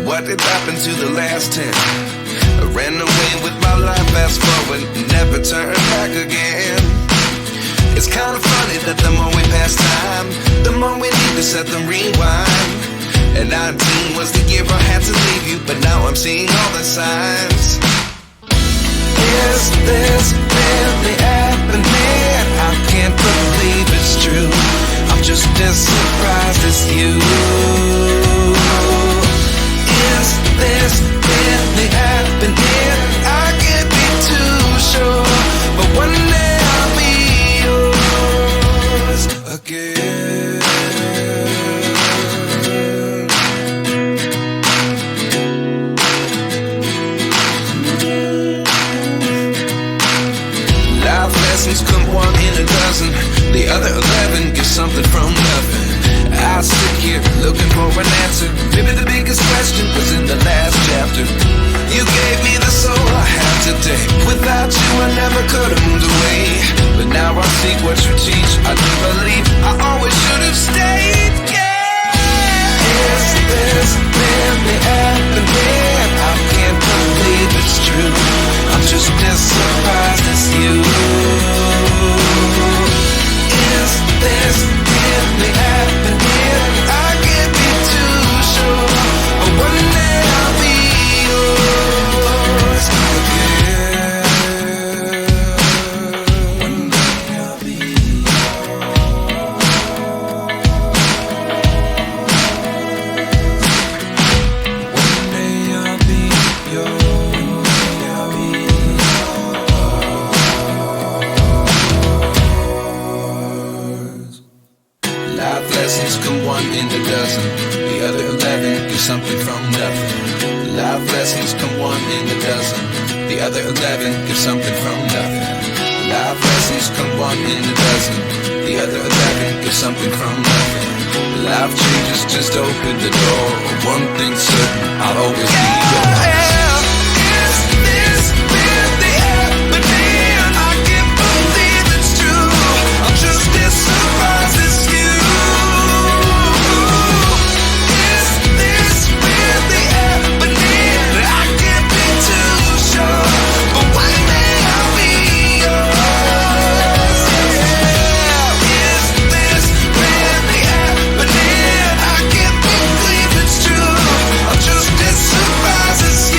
what did happen to the last 10? I ran away with my life, fast forward, never turn back again. It's kind of funny that the more we pass time, the more we need to set the rewind. And 19 was the year I had to leave you, but now I'm seeing all the signs. Is this really happening? I can't believe it's true. I'm just as surprised as you. Is this really happening? I can't be too sure, but one day I'll be yours again. Life lessons come one in a dozen. The other 11 get something from nothing. I sit here looking for an answer. Maybe the biggest question was in the last chapter. You gave me the soul I have today. Without you I never could have moved away. But now I see what you teach. I do believe I always should have stayed. Yeah. Is this really happening? I can't believe it's true. I'm just as surprised as you. Is this really happening? I can't be too sure, but one day I'll be yours again. One day I'll be yours. One day I'll be yours. Life lessons come one in a dozen. The other 11 get something from nothing. Life lessons come one in a dozen. The other 11 get something from nothing. Life lessons come one in a dozen. The other 11 get something from nothing. Life changes just open the door. One thing's certain, I'll always